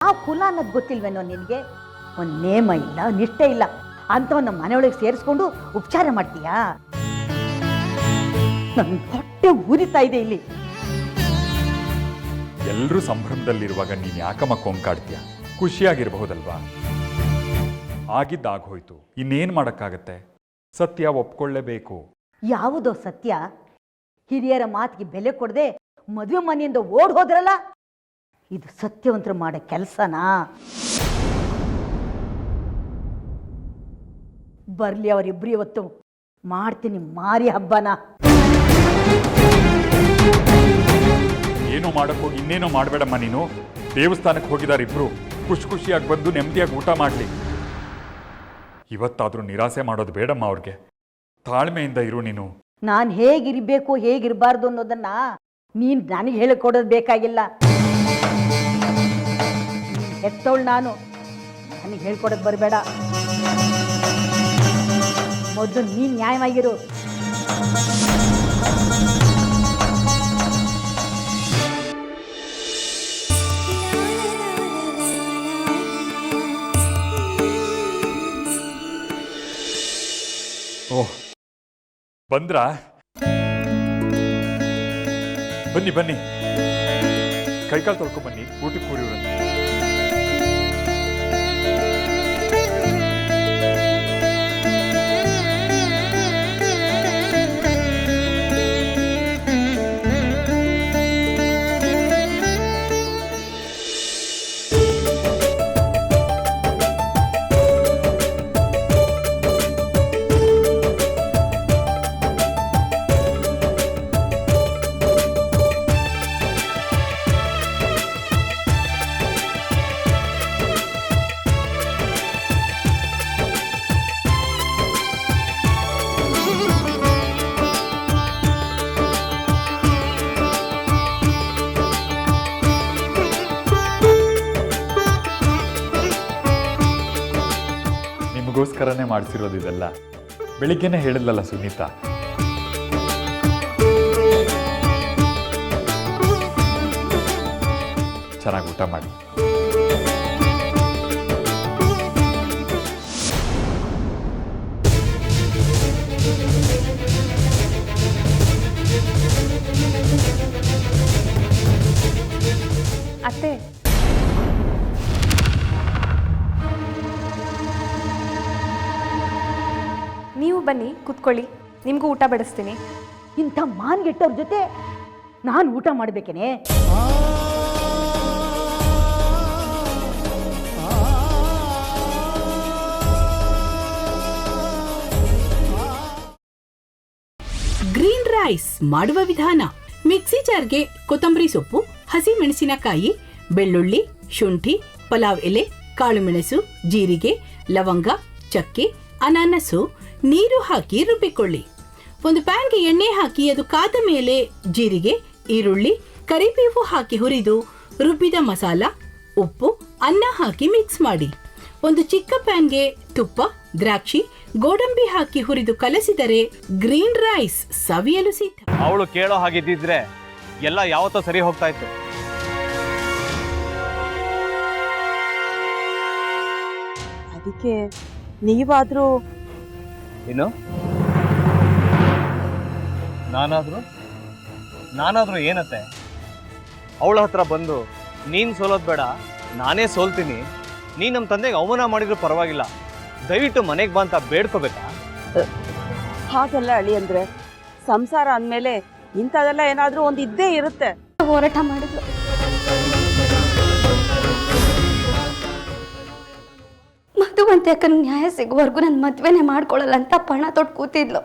ಯಾವ ಕುಲ ಅನ್ನೋದು ಗೊತ್ತಿಲ್ವೇನೋ ನಿನಗೆ? ಒಂದು ನೇಮ ಇಲ್ಲ, ನಿಷ್ಠೆ ಇಲ್ಲ ಅಂತ ನಮ್ಮ ಮನೆಯೊಳಗೆ ಸೇರಿಸ್ಕೊಂಡು ಉಪಚಾರ ಮಾಡ್ತೀಯಾ? ನನ್ನ ಹೊಟ್ಟೆ ಉರಿತಾ ಇದೆ ಇಲ್ಲಿ. ಎಲ್ಲರೂ ಸಂಭ್ರಮದಲ್ಲಿರುವಾಗ ನೀನು ಯಾಕಮ್ಮ ಕೊಂಕಾಡ್ತೀಯ? ಖುಷಿಯಾಗಿರಬಹುದಲ್ವಾ? ಆಗಿದ್ದಾಗೋಯ್ತು, ಇನ್ನೇನು ಮಾಡೋಕ್ಕಾಗತ್ತೆ? ಸತ್ಯ ಒಪ್ಕೊಳ್ಳೇಬೇಕು. ಯಾವುದೋ ಸತ್ಯ? ಹಿರಿಯರ ಮಾತಿಗೆ ಬೆಲೆ ಕೊಡದೆ ಮದುವೆ ಮನೆಯಿಂದ ಓಡ್ ಹೋದ್ರಲ್ಲ, ಇದು ಸತ್ಯವಂತರು ಮಾಡೋ ಕೆಲಸನಾ? ಬರ್ಲಿ ಅವರಿಬ್ರು, ಇವತ್ತು ಮಾಡ್ತೀನಿ ಮಾರಿ ಹಬ್ಬನ. ಏನೋ ಮಾಡೋಕ್ಕೋಗಿ ಇನ್ನೇನೋ ಮಾಡಬೇಡಮ್ಮ ನೀನು. ದೇವಸ್ಥಾನಕ್ಕೆ ಹೋಗಿದ್ದಾರೆ ಇಬ್ರು, ಖುಷಿಯಾಗಿ ಬಂದು ನೆಮ್ಮದಿಯಾಗಿ ಊಟ ಮಾಡಲಿ. ಇವತ್ತಾದರೂ ನಿರಾಸೆ ಮಾಡೋದು ಬೇಡಮ್ಮ ಅವ್ರಿಗೆ. ತಾಳ್ಮೆಯಿಂದ ಇರು ನೀನು. ನಾನು ಹೇಗಿರಬೇಕು ಹೇಗಿರಬಾರ್ದು ಅನ್ನೋದನ್ನ ನೀನು ನನಗೆ ಹೇಳಿಕೊಡೋದು ಬೇಕಾಗಿಲ್ಲ. ಹೆತ್ತವಳು ನಾನು, ನನಗೆ ಹೇಳ್ಕೊಡೋದು ಬರಬೇಡ. ಮೊದಲು ನೀನು ನ್ಯಾಯವಾಗಿರು. ಓಹ್, ಬಂದ್ರಾ? ಬನ್ನಿ ಬನ್ನಿ, ಕೈಕಾಲು ತೊಳ್ಕೊಂಬನ್ನಿ, ಊಟಕ್ಕೆ ಕೂರಿವ್ರಂತೆ. ನಿಮಗೋಸ್ಕರನೇ ಮಾಡಿಸಿರೋದು ಇದೆಲ್ಲ. ಬೆಳಿಗ್ಗೆನೆ ಹೇಳಿದ್ಲಲ್ಲ ಸುನೀತಾ. ಚೆನ್ನಾಗಿ ಊಟ ಮಾಡಿ. ಅತ್ತೆ, ನೀವು ಬನ್ನಿ ಕೂತ್ಕೊಳ್ಳಿ, ನಿಮಗೂ ಊಟ ಬಡಿಸ್ತೀನಿ. ಇಂಥ ಮಾನ್ಗೆಟ್ಟವ್ರ ಜೊತೆ ನಾನು ಊಟ ಮಾಡಬೇಕೇನೆ? ಗ್ರೀನ್ ರೈಸ್ ಮಾಡುವ ವಿಧಾನ: ಮಿಕ್ಸಿ ಜಾರ್ಗೆ ಕೊತ್ತಂಬರಿ ಸೊಪ್ಪು, ಹಸಿ ಮೆಣಸಿನಕಾಯಿ, ಬೆಳ್ಳುಳ್ಳಿ, ಶುಂಠಿ, ಪಲಾವ್ ಎಲೆ, ಕಾಳುಮೆಣಸು, ಜೀರಿಗೆ, ಲವಂಗ, ಚಕ್ಕೆ, ಅನಾನಸು, ನೀರು ಹಾಕಿ ರುಬ್ಬಿಕೊಳ್ಳಿ. ಒಂದು ಪ್ಯಾನ್ಗೆ ಎಣ್ಣೆ ಹಾಕಿ ಅದು ಕಾದ ಮೇಲೆ ಜೀರಿಗೆ, ಈರುಳ್ಳಿ, ಕರಿಬೇವು ಹಾಕಿ ಹುರಿದು ರುಬ್ಬಿದ ಮಸಾಲ, ಉಪ್ಪು, ಅನ್ನ ಹಾಕಿ ಮಿಕ್ಸ್ ಮಾಡಿ. ಒಂದು ಚಿಕ್ಕ ಪ್ಯಾನ್ಗೆ ತುಪ್ಪ, ದ್ರಾಕ್ಷಿ, ಗೋಡಂಬಿ ಹಾಕಿ ಹುರಿದು ಕಲಸಿದರೆ ಗ್ರೀನ್ ರೈಸ್ ಸವಿಯಲು ಸಿದ್ಧ. ಅವಳು ಕೇಳೋ ಹಾಗಿದ್ದಿದ್ರೆ ಎಲ್ಲ ಯಾವತ್ತೋ ಸರಿ ಹೋಗ್ತಾ ಇತ್ತು. ಅದಕ್ಕೆ ನೀವಾದ್ರೂ ಏನು? ನಾನಾದ್ರೂ ಏನತ್ತೆ? ಅವಳ ಹತ್ರ ಬಂದು ನೀನು ಸೋಲೋದು ಬೇಡ, ನಾನೇ ಸೋಲ್ತೀನಿ, ನೀನು ನಮ್ಮ ತಂದೆಗೆ ಅವಮಾನ ಮಾಡಿದ್ರು ಪರವಾಗಿಲ್ಲ, ದಯವಿಟ್ಟು ಮನೆಗೆ ಬಾ ಅಂತ ಬೇಡ್ಕೋಬೇಕಾ? ಹಾಗೆಲ್ಲ ಅಳಿ ಅಂದ್ರೆ ಸಂಸಾರ ಅಂದಮೇಲೆ ಇಂಥದೆಲ್ಲ ಏನಾದರೂ ಒಂದು ಇದ್ದೇ ಇರುತ್ತೆ. ಹೋರಾಟ ಮಾಡಿದ್ಲು. ಮಧುವಂತೆ ಅಕ್ಕನ ನ್ಯಾಯ ಸಿಗುವವರೆಗೂ ನನ್ನ ಮದ್ವೆನೇ ಮಾಡ್ಕೊಳ್ಳಲ್ಲ ಅಂತ ಪಣ ತೊಟ್ಟು ಕೂತಿದ್ಲು.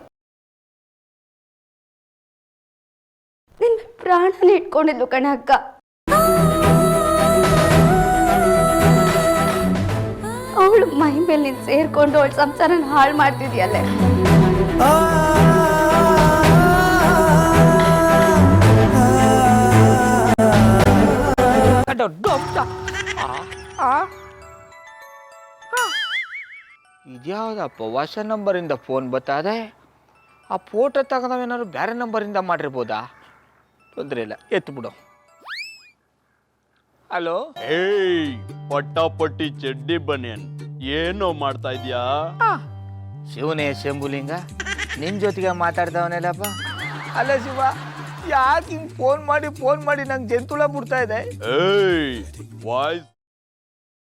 ನಿನ್ನ ಪ್ರಾಣನೇ ಇಟ್ಕೊಂಡಿದ್ಲು ಕಣ ಅಕ್ಕ. ಅವಳು ಮೈ ಮೇಲೆ ನೀನು ಸೇರ್ಕೊಂಡು ಅವಳ ಸಂಸಾರನ ಹಾಳು ಮಾಡ್ತಿದ್ಯಲ್ಲೇ. ಇದ್ಯಾವುದಪ್ಪ ಹೊಸ ನಂಬರಿಂದ ಫೋನ್ ಬತ್ತದೆ? ಆ ಫೋಟೋ ತಗೊಂಡವೇನಾದ್ರು ಬೇರೆ ನಂಬರಿಂದ ಮಾಡಿರ್ಬೋದಾ? ತೊಂದರೆ ಇಲ್ಲ, ಎತ್ತು ಬಿಡು. ಹಲೋ. ಏಯ್ ಪಟ್ಟಾಪಟ್ಟಿ ಚಡ್ಡಿ ಬನಿಯನ್ ಏನೋ ಮಾಡ್ತಾ ಇದ್ಯಾ? ಶಿವನೇ ಶಂಭುಲಿಂಗ, ನಿನ್ ಜೊತೆಗೆ ಮಾತಾಡ್ದವನೆಲ್ಲಪ್ಪ. ಅಲ್ಲ ಶಿವ, ಯಾಕೆ ಹಿಂಗ್ ಫೋನ್ ಮಾಡಿ ನಂಗೆ ಜಂತುಳ ಬಿಡ್ತಾ ಇದೆ? ಏಯ್ ವಾಯ್ಸ್